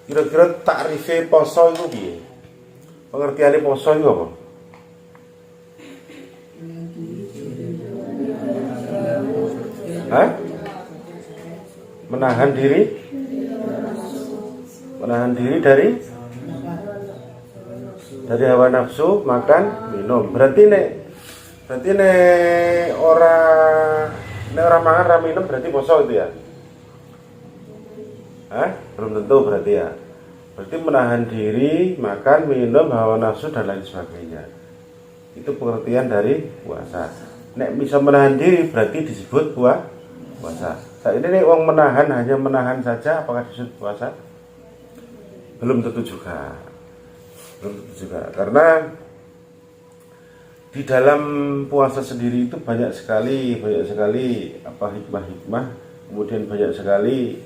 Kira-kira takrife poso itu piye? Pengertiane poso itu apa? Hah? Menahan diri? Menahan diri dari hawa nafsu, makan, minum. Berarti nek orang makan, orang minum berarti poso itu ya? Hah? Belum tentu berarti ya. Berarti menahan diri, makan, minum, hawa nafsu dan lain sebagainya. Itu pengertian dari puasa. Nek bisa menahan diri berarti disebut puasa. Saat ini nek wong menahan hanya menahan saja, apakah disebut puasa? Belum tentu juga. Karena di dalam puasa sendiri itu banyak sekali apa hikmah, kemudian banyak sekali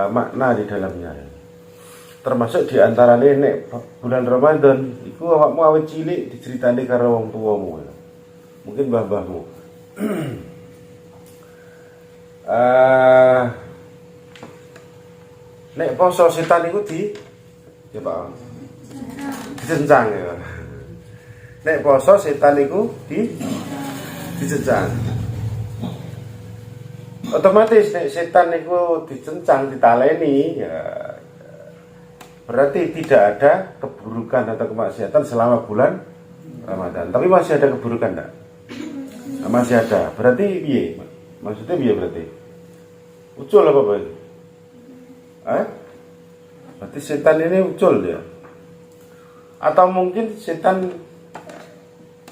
makna di dalamnya. Termasuk di antaranya nek bulan Ramadan iku awakmu awet cilik diceritani karo wong tuamu. Mungkin mbah-mbahmu. Nek poso setan iku ya Pak. Dicencang ya. Nek poso setan iku dicencang. Otomatis nek setan iku dicencang, ditaleni ya berarti tidak ada keburukan atau kemaksiatan selama bulan Ramadan. Tapi masih ada keburukan enggak? Masih ada. Berarti piye? Maksudnya piye berarti? Ucul apa Pak? Berarti setan ini ucul ya? Atau mungkin setan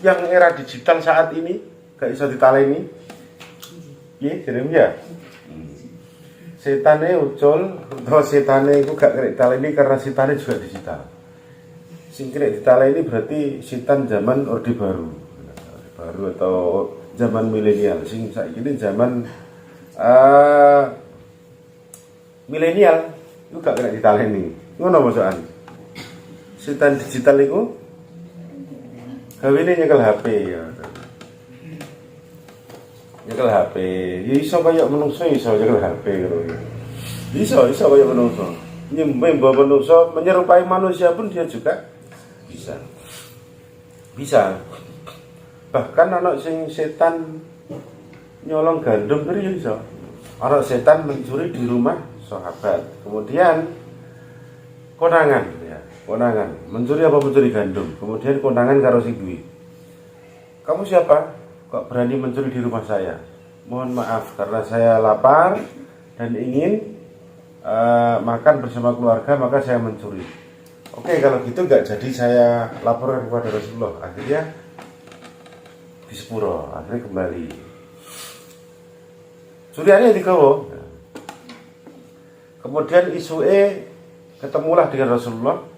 yang era digital saat ini gak bisa ditaleni? Iya, jadi ya. Setannya ucul, atau setannya itu gak kena ditaleni karena setannya juga digital. Sing kena ditaleni berarti setan zaman Orde Baru atau zaman milenial. Sing saiki ini zaman milenial itu gak kena ditaleni. Ngono maksudnya. Setan digital itu gawene nyekel HP ya. Nyekel HP. Ya iso kaya menungso iso nyekel HP ngono. Iso kaya menungso. Mbah menungso menyerupai manusia pun dia juga bisa. Bahkan anak sing setan nyolong gandum itu iso. Anak setan mencuri di rumah sahabat. Kemudian konangan mencuri gandum, kemudian konangan karo sing duwe. Kamu siapa? Kok berani mencuri di rumah saya? Mohon maaf karena saya lapar dan ingin makan bersama keluarga, maka saya mencuri. Oke, kalau gitu gak jadi saya laporan kepada Rasulullah. Akhirnya di sepuro, akhirnya kembali. Curiannya digawa. Kemudian isuke ketemulah dengan Rasulullah.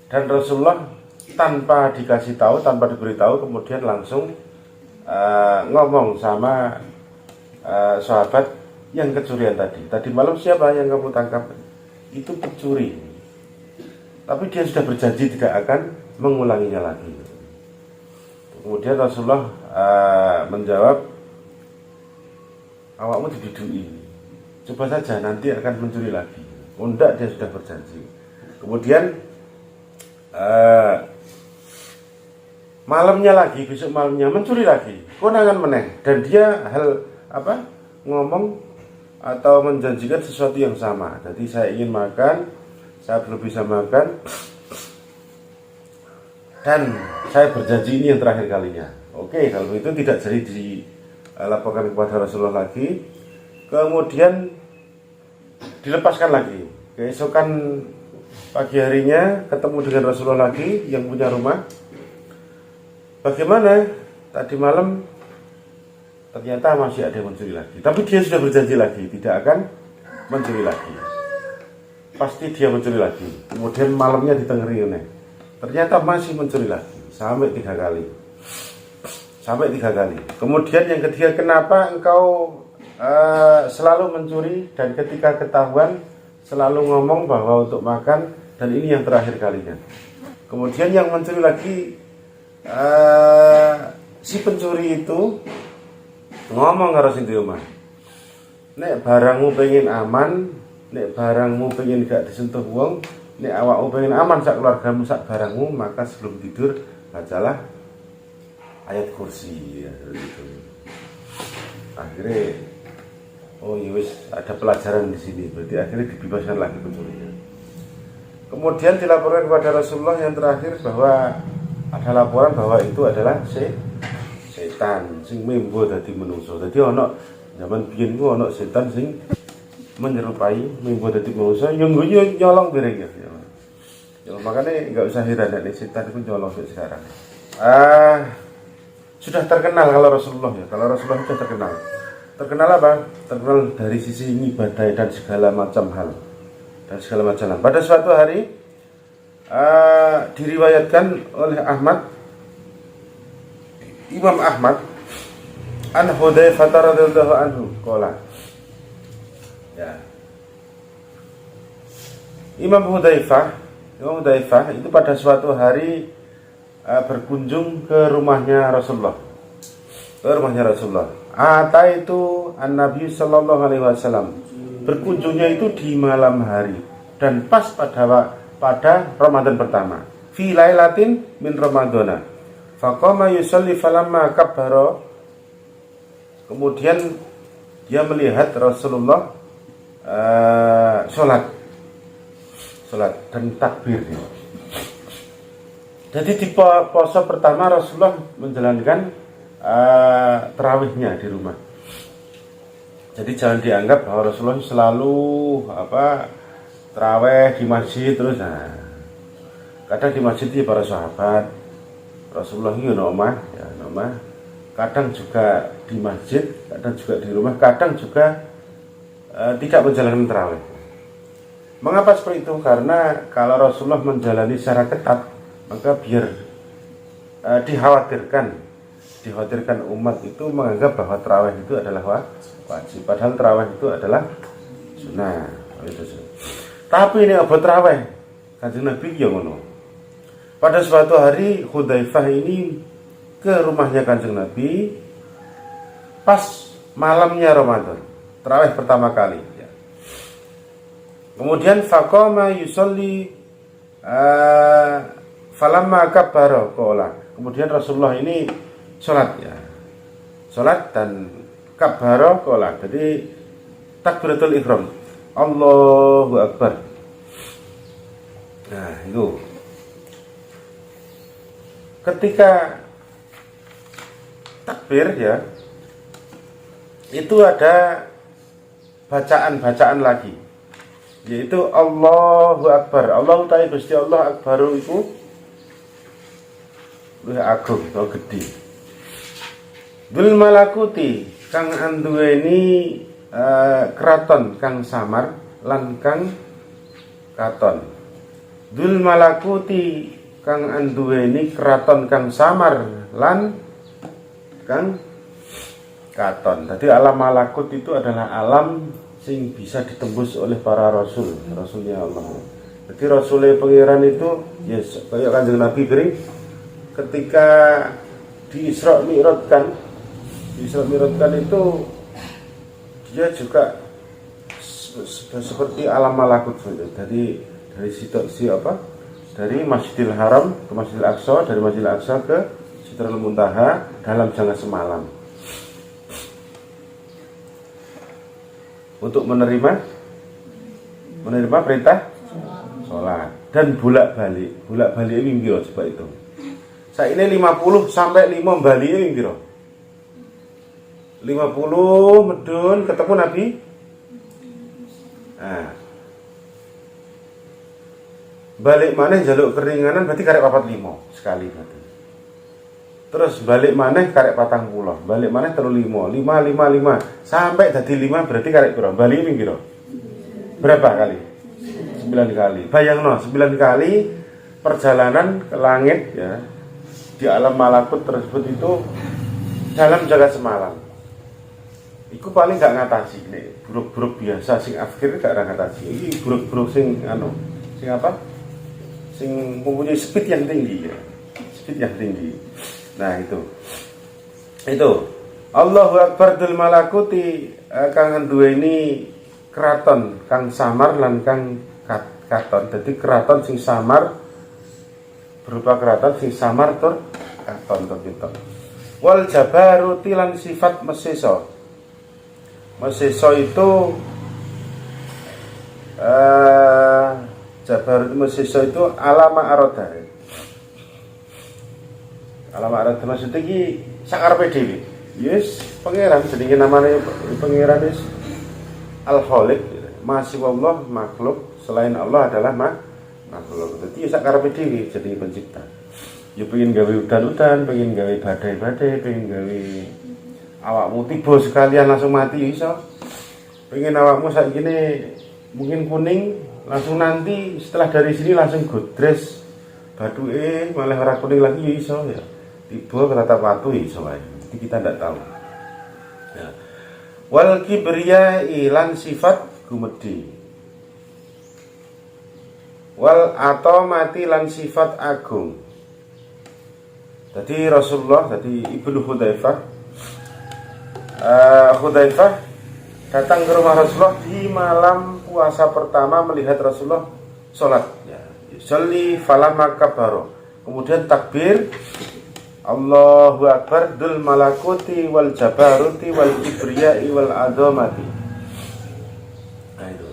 Dan Rasulullah tanpa dikasih tahu, tanpa diberitahu, kemudian langsung ngomong sama sahabat yang kecurian tadi. Tadi malam siapa yang kamu tangkap? Itu pencuri. Tapi dia sudah berjanji tidak akan mengulanginya lagi. Kemudian Rasulullah menjawab, awakmu didudui. Coba saja nanti akan mencuri lagi. Oh enggak, dia sudah berjanji. Kemudian malamnya lagi, besok malamnya mencuri lagi, konangan meneng, dan dia ngomong atau menjanjikan sesuatu yang sama. Jadi saya ingin makan, saya belum bisa makan, dan saya berjanji ini yang terakhir kalinya. Oke, kalau itu tidak jadi dilaporkan kepada Rasulullah lagi. Kemudian dilepaskan lagi. Keesokan pagi harinya ketemu dengan Rasulullah lagi yang punya rumah. Bagaimana? Tadi malam ternyata masih ada yang mencuri lagi. Tapi dia sudah berjanji lagi tidak akan mencuri lagi. Pasti dia mencuri lagi. Kemudian malamnya ditengeri. Ternyata masih mencuri lagi sampai 3 kali. Kemudian yang ketiga, kenapa engkau selalu mencuri dan ketika ketahuan selalu ngomong bahwa untuk makan dan ini yang terakhir kalinya. Kemudian yang mencuri lagi, si pencuri itu ngomong harus di rumah, nek barangmu pengen aman, nek barangmu pengen gak disentuh wong, nek awakmu pengen aman sak keluargamu sak barangmu, maka sebelum tidur bacalah ayat kursi ya, gitu. Akhirnya oh iya wis ada pelajaran di sini, berarti akhirnya dibebaskan lagi pencurinya. Kemudian dilaporkan kepada Rasulullah yang terakhir bahwa ada laporan bahwa itu adalah setan sing membo dadi menungso. Dadi ana zaman biyen ku ana setan sing menyerupai membo dadi menungso yang nyolong piring ya. Ya makanya enggak usah heran nek setan itu nyolong sekarang. Sudah terkenal kalau Rasulullah ya. Kalau Rasulullah sudah terkenal. Terkenal apa? Terkenal dari sisi ibadah dan segala macam hal. Pada suatu hari diriwayatkan oleh Imam Ahmad an Hudzaifah radhiyallahu anhu qala. Ya. Imam Hudzaifah itu pada suatu hari berkunjung ke rumahnya Rasulullah. Ataitu an-Nabi sallallahu alaihi wasallam. Berkunjungnya itu di malam hari dan pas pada Ramadan pertama. Fi lailatin min Ramadana. Faqama yusalli falamma kabbara. Kemudian dia melihat Rasulullah salat dan takbir. Jadi di poso pertama Rasulullah menjalankan tarawihnya di rumah. Jadi jangan dianggap bahwa Rasulullah selalu tarawih di masjid terus. Kadang di masjid ya para sahabat, Rasulullah itu nomah. Kadang juga di masjid, kadang juga di rumah, kadang juga tidak menjalankan tarawih. Mengapa seperti itu? Karena kalau Rasulullah menjalani secara ketat, maka biar dikhawatirkan umat itu menganggap bahwa tarawih itu adalah wajib, padahal tarawih itu adalah sunnah. Tapi ini abot tarawih Kanjeng Nabi ya ngono. Pada suatu hari Hudzaifah ini ke rumahnya Kanjeng Nabi pas malamnya Ramadan, tarawih pertama kali ya. Kemudian faqama yusolli falamma kabbara qala. Kemudian Rasulullah ini salat dan kabbara qala. Jadi takbiratul ihram. Allahu akbar. Nah, itu. Ketika takbir ya, itu ada bacaan lagi, yaitu Allahu akbar. Allahu ta'ala Gusti Allah akbaru iku luwih agung atau gedhe. Dul malakuti kang anduweni kraton kang samar lan kang katon. Dul malakuti kang anduweni kraton kang samar lan kang katon. Jadi alam malakut itu adalah alam sing bisa ditembus oleh para rasulnya Allah. Jadi rasulnya pangeran itu yes, kayak Kanjeng Nabi kering ketika di Isra Mi'rajkan itu dia juga seperti alam malakut. Jadi dari Masjidil Haram ke Masjidil Aqsa, dari Masjidil Aqsa ke Sidratul Muntaha dalam jangka semalam. Untuk menerima perintah sholat dan bolak-balik ini piro coba itu. Saya ini 50 sampai 5 bali ini piro? 50 medun ketemu Nabi. Nah. Balik maneh jaluk keringanan berarti karek 45 sekali berarti. Terus balik maneh karek 40, balik maneh 35, 5 sampai jadi 5 berarti karek piro? Balik ini piro? Berapa kali? 9 kali. Bayangno 9 kali perjalanan ke langit ya. Di alam malakut tersebut itu dalam jaga semalam. Iku paling gak ngatasi nih buruk-buruk biasa sing akhir gak ngatasi. Ini buruk-buruk sing sing apa? Sing mempunyai speed yang tinggi ya. Speed yang tinggi. Nah itu Allahu Akbar dul malakuti kang duweni keraton kang samar lan kang katon. Dadi keraton sing samar berupa keraton sing samar tur katon tur kita. Wal jabaruti lan sifat mesesa. Mesesa itu jabarut mesesa itu alama aroda. Alama aroda maksudnya iki sakarepe dhewe. Yes, pangeran jenenge namanya pangeran is Al-Khaliq. Masih Allah makhluk, selain Allah adalah makhluk. Jadi sakarepe dhewe jadi pencipta. Ya pengen gawe udan-udan, pengen gawe badai-badai, pengen gawe awakmu tiba sekalian langsung mati iso. Pengen awakmu saikine mungkin kuning langsung nanti setelah dari sini langsung godres baduke malah ora kuning lagi ya iso ya. Tiba ketatap watu iso wae. Jadi kita ndak tahu. Ya. Wal kibriya ilan sifat gumedi. Wal atomati lan sifat agung. Jadi Rasulullah, jadi Ibnu Hudzaifah datang ke rumah Rasulullah di malam puasa pertama melihat Rasulullah sholat. Ya. Yusolli falamma kabbaro. Kemudian takbir Allahu Akbar dul malakuti wal jabaruti wal kibriyai wal azamati. Nah itu.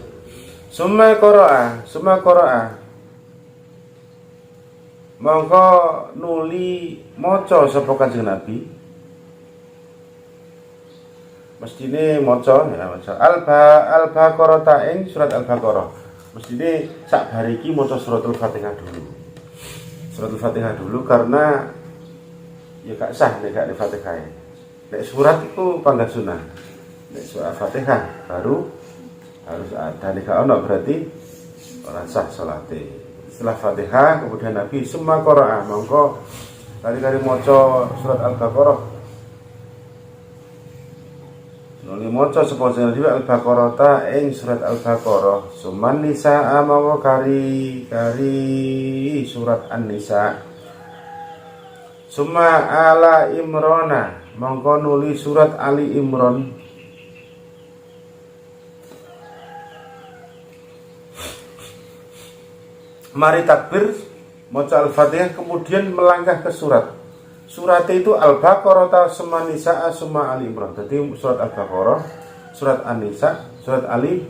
Summa qara'a. Mongko nuli maca sapa Kanjeng Nabi. Mestine maca ya maca Al-Baqarah ing surat Al-Baqarah. Mestine sak bar iki maca suratul Fatihah dulu. Suratul Fatihah dulu karena ya gak sah nek gak Fatihah. Nek surat itu pangkat sunah. Nek surat Fatihah baru harus ada, nek gak ono berarti ora sah salate. Setelah Fatihah kemudian Nabi summa qara'a mongko kali-kali maca surat Al-Baqarah. Nuli maca sapa jenenge Al-Baqarah ta ing surat Al-Baqarah. Summan Nisa mongko kari surat An-Nisa. Summa ala Imrana mongko nuli surat Ali Imran. Mari takbir maca Al-Fatihah kemudian melangkah ke surat. Suratnya itu Al-Baqarah summa Nisa summa Ali Imran. Jadi surat Al-Baqarah, surat An-Nisa, surat Ali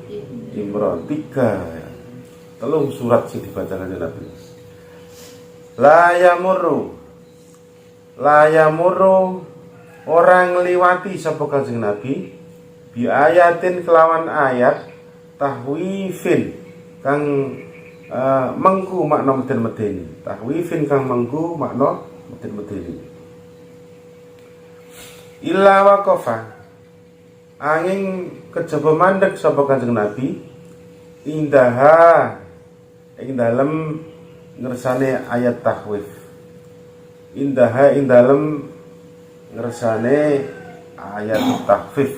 Imran. 3 surat sing dibacakan Nabi. La yamurru orang liwati sapa Kanjeng Nabi bi ayatin kelawan ayat tahwifin kang mengku makna meden-medeni. Tahwifin kang mengku makna meden-medeni. Illa waqafa angin kejaba mandek sapa Kanjeng Nabi indaha ing dalem ngersane ayat tahwif. Indaha ing dalem ngersane ayat tahwif.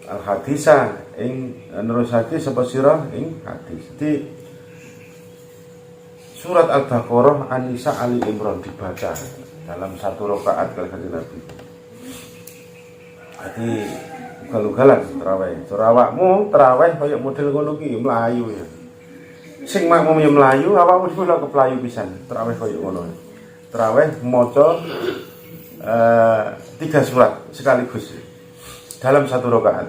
Al-hadisa ing nerusake sapa sira ing hadis. Jadi surat Al-Baqarah, An-Nisa, Ali Imran dibaca dalam satu rakaat kali Kanjeng Nabi. Jadi ugal-ugalan terawih. Awakmu terawih kaya model ngono ki mlayu ya. Sing makmum ya mlayu, awakmu kula keplayu pisan. Terawih kaya ngono. Terawih maca 3 surat sekaligus dalam satu rakaat.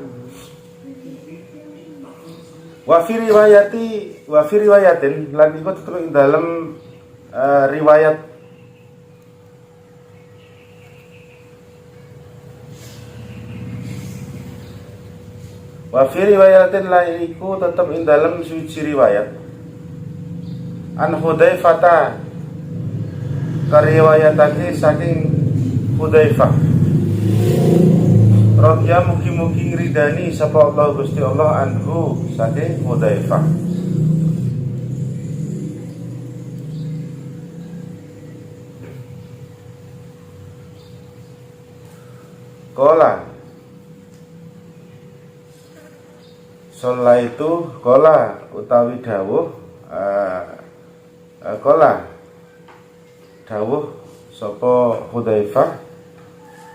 Wa fi riwayatin lan iku terus dalam riwayat wa fi riwayatin lan iku tetep ing dalam suci riwayat an Hudzaifah kariwayatake saking Hudzaifah Radya mugi-mugi ngridani sapa Allah Gusti Allah anhu saking Hudzaifah. Qala Sallaitu qala utawi dawuh qala dawuh sapa Hudzaifah.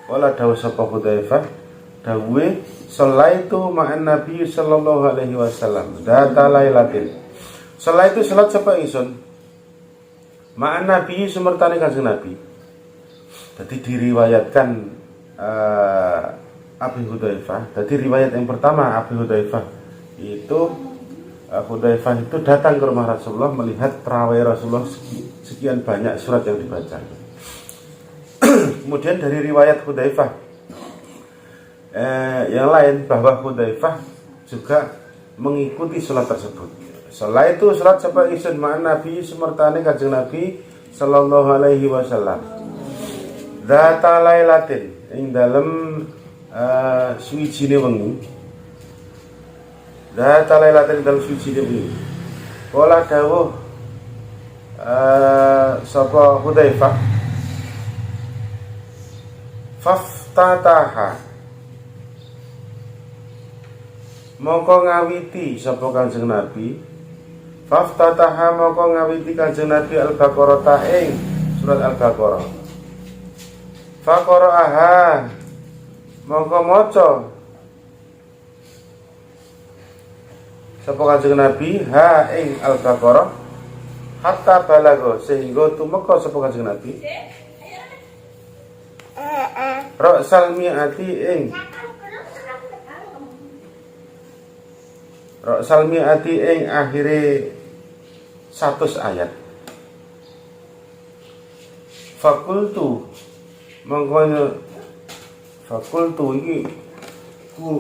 Qala dawuh sapa Hudzaifah dawuhe Sallaitu ma'an Nabi sallallahu alaihi wasallam data lailatin. Sallaitu salat sapa ingsun ma'an Nabi sumertane Kanjeng Nabi. Jadi diriwayatkan Abi Hudzaifah. Jadi riwayat yang pertama Abi Hudzaifah itu Hudzaifah itu datang ke rumah Rasulullah melihat tarawih Rasulullah sekian banyak surat yang dibaca. Kemudian dari riwayat Hudzaifah yang lain bahwa Hudzaifah juga mengikuti salat tersebut. Salat itu salat sapa ingsun ma'an Nabi sumertane Kanjeng Nabi sallallahu alaihi wasallam. Data lailatin ing dalem suwijine wengi. Data lailatin dalem suwijine wengi. Kala dawuh sapa Hudzaifah faftataha mongko ngawiti sapa Kanjeng Nabi. Faftataha mongko ngawiti Kanjeng Nabi Al-Baqarah ing surat Al-Baqarah. Faqara'aha mongko maca sapa Kanjeng Nabi ha ing Al-Baqarah hatta balago sehingga tumeka sapa Kanjeng Nabi Ra'sal mi'ati ing Ra'sal mi'ati ing akhire 100 ayat. Fakultu mongko fakultu iki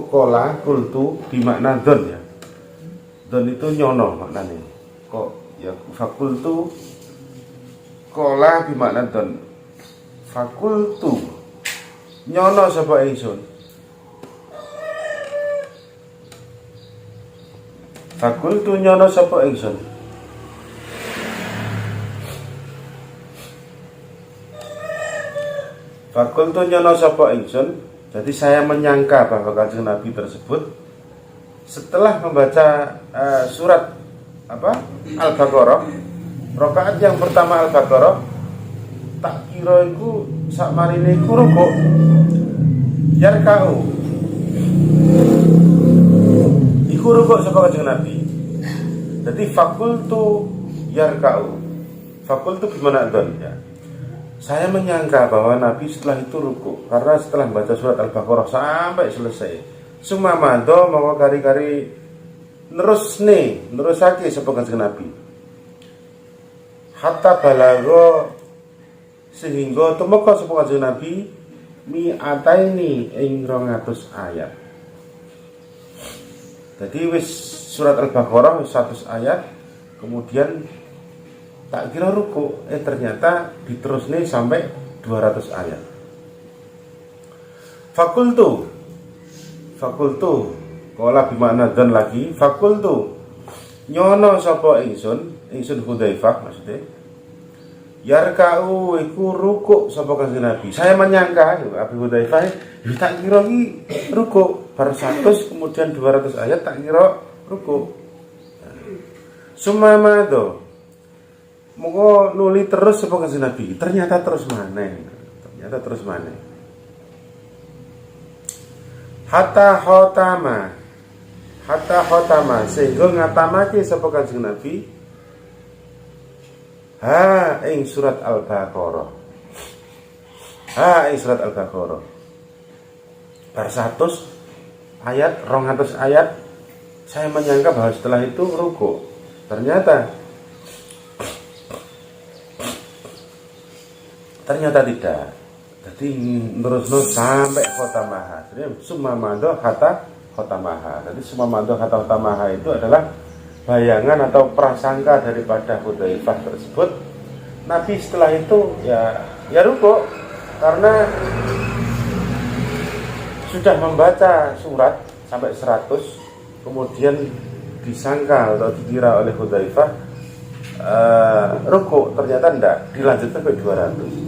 kola kultu dimakna don ya. Don itu nyono maknanya. Kok ya fakultu kola dimakna don. Fakultu nyono sapa ingsun. Fakultu nyono sapa ingsun. Fakultu nyono sapa ingsun. Jadi saya menyangka bahwa Kanjeng Nabi tersebut setelah membaca surat Al-Baqarah, rakaat yang pertama Al-Baqarah, tak kira iku sakmarine iku rukuk. Yarka'u iku rukuk sapa Kanjeng Nabi. Jadi fakultu yarka'u. Fakultu gimana don ya? Saya menyangka bahwa Nabi setelah itu rukuk karena setelah membaca surat Al-Baqarah sampai selesai. Sumamado mongko kari-kari nerusake sapa Kanjeng Nabi. Hatta balago sehingga tumeka sapa Kanjeng Nabi mi'ataini ing 200 ayat. Jadi wis surat Al-Baqarah 100 ayat, kemudian tak kira ruku, ternyata diterusne sampai 200 ayat. Fakultu kala bimana dan lagi fakultu nyono sapa ingsun Hudzaifah maksudnya yarka'u iku ruku sapa Kanjeng Nabi. Saya menyangka Abi Hudzaifah tak kira iki ruku bar 100 kemudian 200 ayat tak kira ruku. Sumamado monggo nuli terus sapa Kanjeng Nabi. Ternyata terus maneh. Hatta khotama sehingga ngatamake sapa Kanjeng Nabi ha ing surat Al-Baqarah. Bar 100 ayat, 200 ayat. Saya menyangka bahwa setelah itu ruku. Ternyata tidak. Jadi terus sampai khotamaha. Jadi sumamado hatta khotamaha. Jadi sumamado hatta khotamaha itu adalah bayangan atau prasangka daripada Hudzaifah tersebut. Nabi setelah itu ya ruku karena sudah membaca surat sampai 100, kemudian disangka atau dikira oleh Hudzaifah ruku, ternyata enggak, dilanjut sampai 200.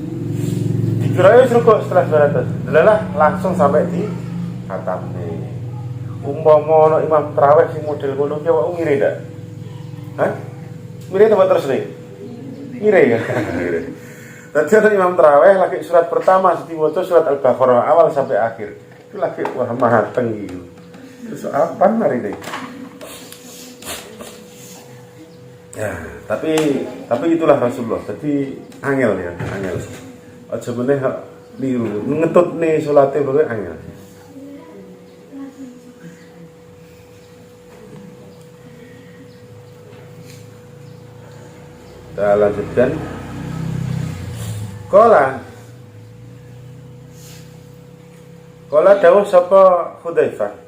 Dikira rukuk setelah 200, adalah langsung sampai di khatam nih. Umpama ana imam tarawih sing model ngono ki awakmu ngire ndak? Hah? Ngire apa terus nih? Ngire ya. Dadi ana imam tarawih lagi surat pertama diwaca surat Al-Baqarah awal sampai akhir. Itu lagi wah maha tenggi. Terus apa hari ini? Ya, tapi itulah Rasulullah. Jadi angel ya, angel. Aja meneh niru, ngetutne salate pokoke angel. Kita lanjutkan. Kola dawuh sapa Hudzaifah.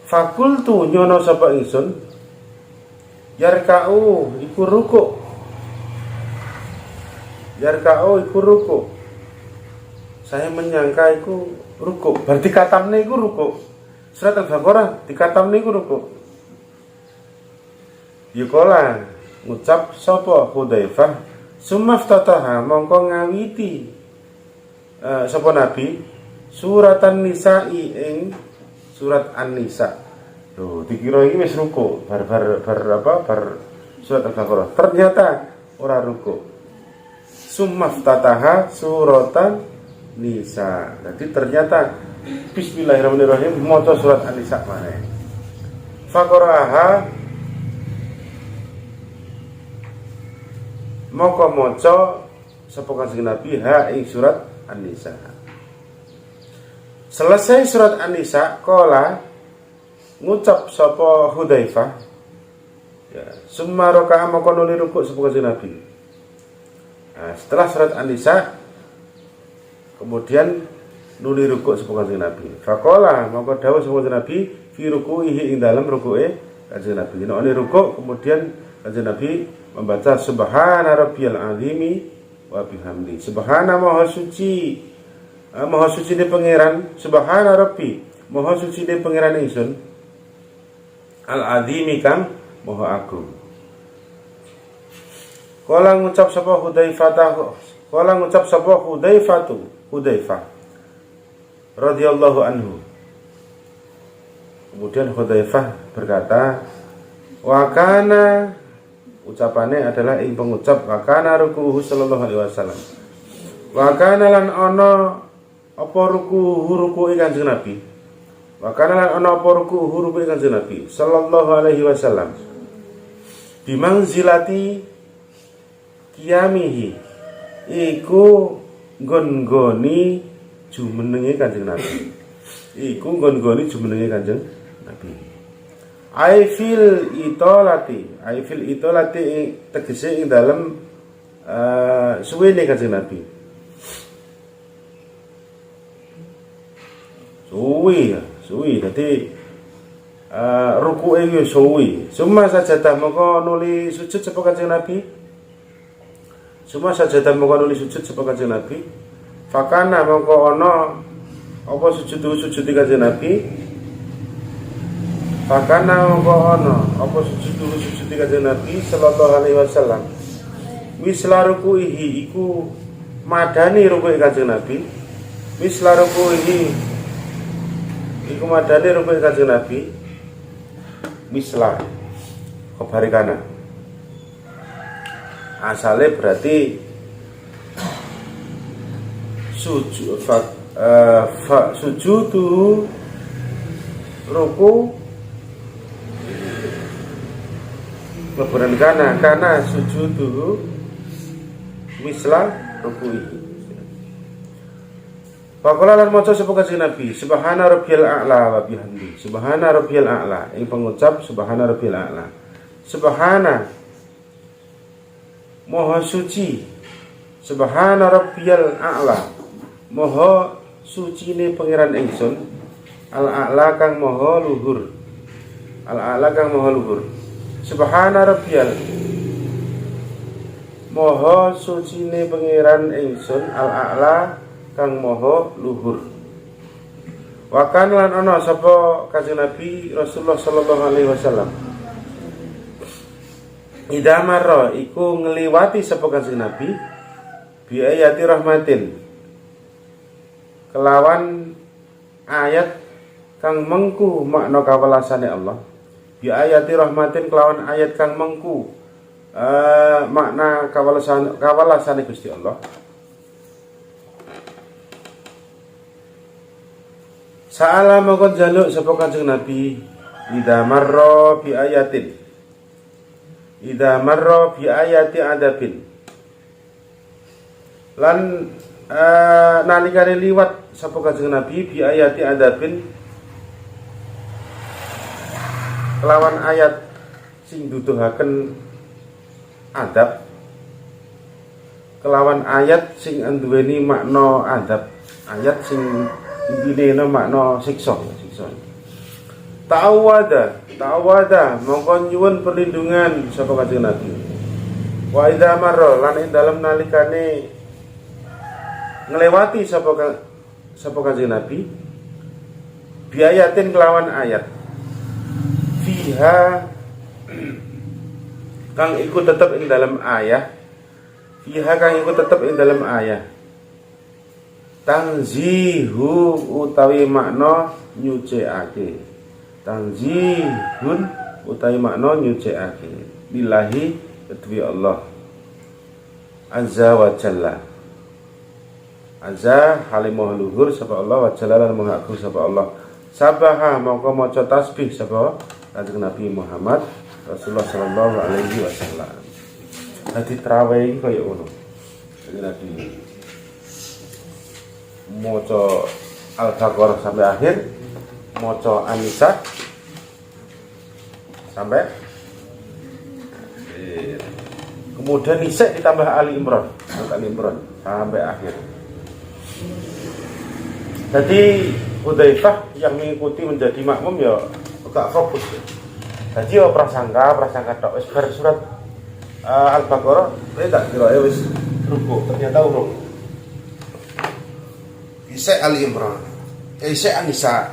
Fakultu nyono sapa ingsun yarka'u iku ruku. Saya menyangka iku ruku. Berarti katamne iku ruku. Surat Al-Baqarah dikatamne iku ruku. Yukola ngucap sapa Hudzaifah sumaftataha mongko ngawiti sapa Nabi suratan nisa'i ing surat An-Nisa. Loh, dikira iki wis ruku, bar surat Al-Baqarah. Ternyata ora ruku. Sumaftataha suratan Nisa. Jadi ternyata bismillahirrahmanirrahim maca surat An-Nisa maneh. Faqaraha moko maca sapa Kanjeng Nabi ha ing surat An-Nisa. Selesai surat An-Nisa, kola ngucap sapa Hudzaifah, ya, summa raka'a moko nuli rukuk sapa Kanjeng Nabi. Nah, setelah surat An-Nisa, kemudian nuli rukuk sapa Kanjeng Nabi. Faqala moko dawuh sapa Kanjeng Nabi fi ruku'ihi ing dalem rukuke Kanjeng Nabi. Nek nuli rukuk kemudian Kanjeng Nabi membaca subhana rabbiyal azimi wa bihamdi. Subhana maha suci ne pangeran, subhana rabbi maha suci ne pangeran ingsun, al azimi kang maha agung. Kala ngucap sapa Hudzaifah radhiyallahu anhu. Kemudian Hudzaifah berkata, wa kana, ucapannya adalah ing pengucap wa kana ruku'uhu sallallahu alaihi wasallam. Wa kana lan ana apa ruku'uhu Kanjeng Nabi. Wa kana lan ana apa ruku'uhu Kanjeng Nabi sallallahu alaihi wasallam. Bimangzilati qiyamihi iku nggon-nggoni jumenenge Kanjeng Nabi. Iku nggon-nggoni jumenenge Kanjeng Nabi. Aifil itolati tegese ing dalem suwene Kanjeng Nabi. Suwi dadi rukuke yo suwi. Summa sajadah moko nuli sujud sapa Kanjeng Nabi. Fakana moko ana apa sujud Kanjeng Nabi. Fakana moko ana apa sujud Kanjeng Nabi sallallahu alaihi wasallam. Misla rukuihi iku madani rukuke Kanjeng Nabi. Misla rukuihi iku madani rukuke Kanjeng Nabi. Misla kebarikana. Asale berarti sujudu ruku leburan kana sujudu misla ruku'i. Faqala lan maca sapa Kanjeng Nabi, subhana rabbiyal a'la wa bihamdi. Subhana rabbiyal a'la, ing pengucap subhana rabbiyal a'la. Subhana maha suci. Subhana rabbiyal a'la. Maha sucine pangeran ingsun. Al-a'la kang maha luhur. Al-a'la kang maha luhur. Subhana rabbiyal maha sucine pangeran ingsun al-a'la kang maha luhur. Wa kana lan ana sapa Kanjeng Nabi Rasulullah sallallahu alaihi wasallam. Idza marra iku ngliwati sapa Kanjeng Nabi bi ayati rahmatin kelawan ayat kang mengku makna kawelasane Allah. Bi ayati rahmatin kelawan ayat kang mengku makna kawelasane Gusti Allah. Sa'ala mongkon jaluk sapa Kanjeng Nabi idza marra bi ayatin. Idza marra bi ayati adabin. Lan nalikane liwat sapa Kanjeng Nabi bi ayati adabin kelawan ayat sing duduhaken adab, kelawan ayat sing anduweni makna adab, ayat sing intine makna siksa. Ta'awada mongko nyuwun perlindungan sapa Kanjeng Nabi. Wa idza marra lan ing dalem nalikane nglewati sapa Kanjeng Nabi biayatin kelawan ayat fiha kang iku tetep ing dalam ayat, fiha kang iku tetep ing dalam ayat tanzihu utawi makna nyucikake, tanzihun utawi makna nyucikake billahi kedue Allah azza wa jalla. Azza halimah luhur sapa Allah wa jalla lan mengaku sapa Allah. Sabaha mongko maca tasbih sapa Kanjeng Nabi Muhammad Rasulullah sallallahu alaihi wasallam. Dadi traweh iki kaya ngono. Kanjeng Nabi maca Al-Baqarah sampai akhir, maca An-Nisa sampai kemudian Nisa ditambah Ali Imran sampai akhir. Jadi Hudzaifah yang mengikuti menjadi makmum ya agak fokus. Jadi ya prasangka tok wis bar surat Al-Baqarah tak kira wis ruku, ternyata urung. Isai Ali Imran, Isai An-Nisa.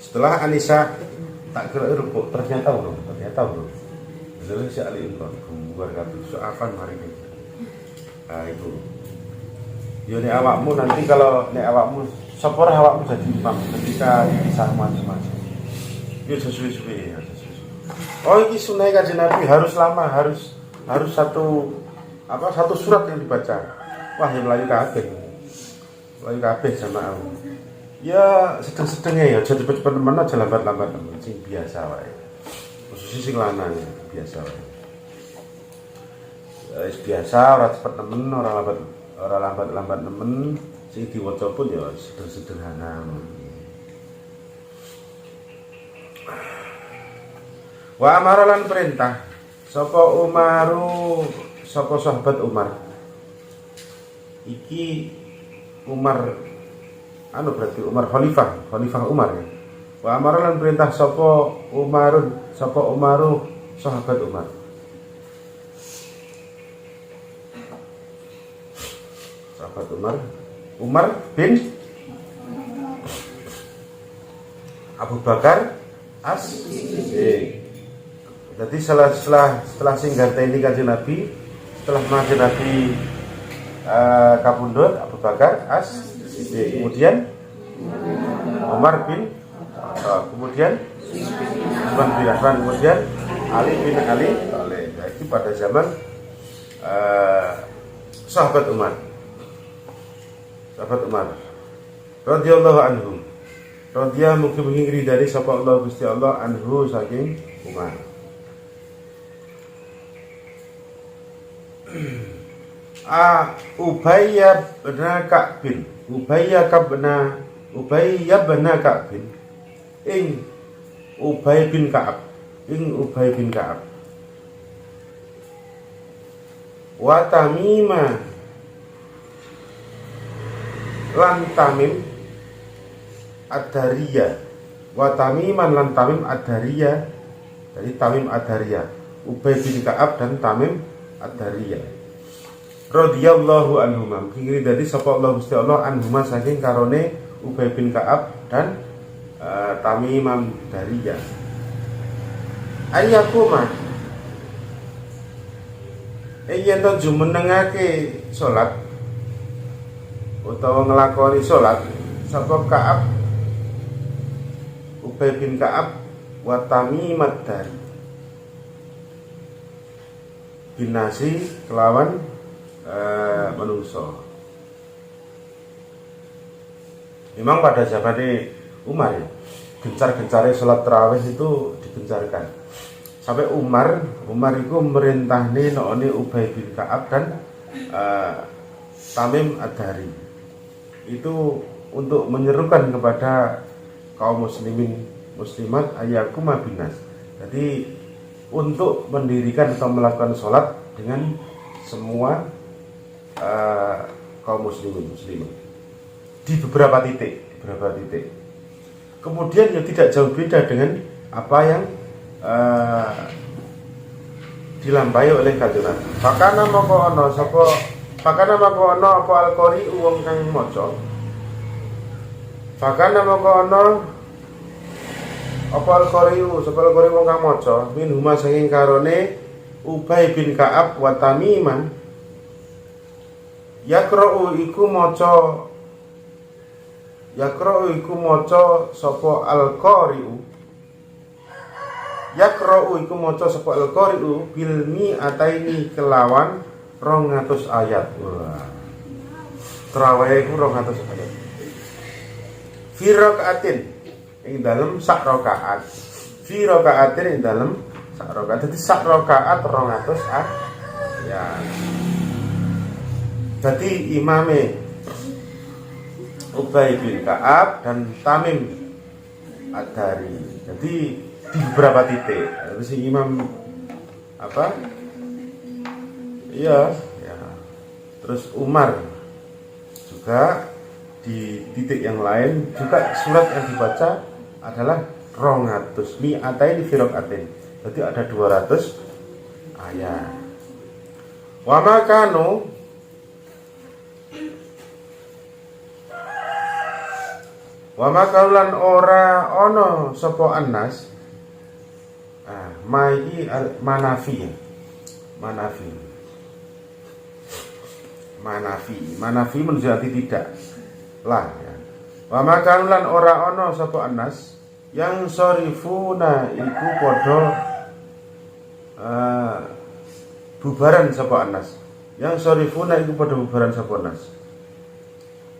Setelah An-Nisa tak kira ruku, ternyata urung. Lalu si Ali Imran bubar kabeh soapan hari ini. Nah itu. Yo nek awakmu nanti kalau nek awakmu sapa awakmu jadi imam ketika bisa macam-macam. Yo sesuai ya. Oh ini sunai Kanjeng Nabi harus lama, harus satu surat yang dibaca. Wah yang melayu kabeh sama aku. Ya sedeng-sedengnya ya, jadi cepet-cepet temen aja lambat-lambat temen sing biasa wae. Khususnya sing lanang ya, biasa wae. Ya biasa ora cepet temen, ora lambat temen, sing diwaca pun ya sederhana. Wa amaralan perintah sapa sahabat Umar. Iki Umar berarti Umar Khalifah Umar ya. Wa amaralan perintah sapa Umaru sahabat Umar. Sahabat Umar bin Abu Bakar As-Siddiq. Jadi setelah singgarteni Kanjeng Nabi, setelah Kanjeng Nabi kapundhut Abu Bakar As-Siddiq, kemudian Umar bin kemudian Utsman bin Affan, kemudian Ali bin Abi Thalib. Itu pada zaman sahabat Umar radhiyallahu anhu. Radhiya mugi-mugi ridani sapa Allah Gusti Allah anhu saking Umar. Ubayya bin Ka'bin ing Ubay bin Ka'ab wa Tamima lan Tamim Ad-Dariyah wa Tamiman lan Tamim Ad-Dariyah. Jadi Tamim Ad-Dariyah, Ubay bin Ka'ab dan Tamim Ad-Dariyah radhiyallahu anhuma. Kiri dari sapa Allah Gusti Allah anhuma saking karone Ubay bin Ka'ab dan Tamim Ad-Dariyah. Ayyakuma yen to jumenengake salat utawa nglakoni salat sapa Ka'ab Ubay bin Ka'ab wa Tamim Ad-Dari binasi kelawan menungso. Memang pada zaman Umar ya, gencar-gencarnya sholat tarawih itu digencarkan. Sampai Umar itu merintahne nokone Ubay bin Ka'ab dan Tamim Ad-Dari. Itu untuk menyerukan kepada kaum muslimat ayyakuma binas. Jadi untuk mendirikan atau melakukan sholat dengan semua kaum muslimin di beberapa titik. Kemudian ya tidak jauh beda dengan apa yang dilampahi oleh Kanjeng Nabi. Pakana moko ana apa Al-Qari wong kang maca. Pakana moko ana apa Al-Qari wong kang maca min huma saking karone Ubay bin Ka'ab wa Tamiman Yakra'u iku maca sapa Al-Qari'u. Yakra'u iku maca sapa Al-Qari'u bil mi'ataini kelawan 200 ayat. Wah. Tarawih iku 200 ayat. Fi rakaatin ing dalem sak rakaat. Fi rakaatin ing dalem sak rakaat. Dadi sak rakaat 200 ayat. Jadi imame Ubay bin Ka'ab dan Tamim Ad-Dari. Jadi di beberapa titik. Terus si imam apa? Iya, ya. Terus Umar juga di titik yang lain juga surat yang dibaca adalah 200 mi'atain firaqatin. Jadi ada 200 ayat. Wa makanu wa makaulan ora ono sapa annas mai manafi menjadi tidak lah ya. Wa makaulan ora ono sapa annas yang sorifuna iku padha bubaran sapa annas yang sorifuna iku padha bubaran sapa annas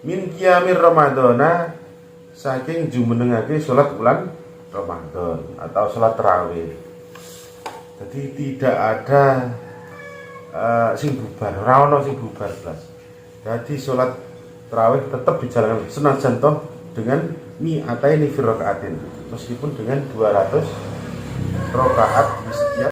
min qiyamir ramadhana saking jumenengake salat bulan Ramadan atau salat tarawih. Jadi tidak ada sing bubar, ora ono sing bubar blas. Jadi salat tarawih tetap dijalankan senajan toh dengan mi'ataini fi rakaatin, meskipun dengan 200 rakaat di setiap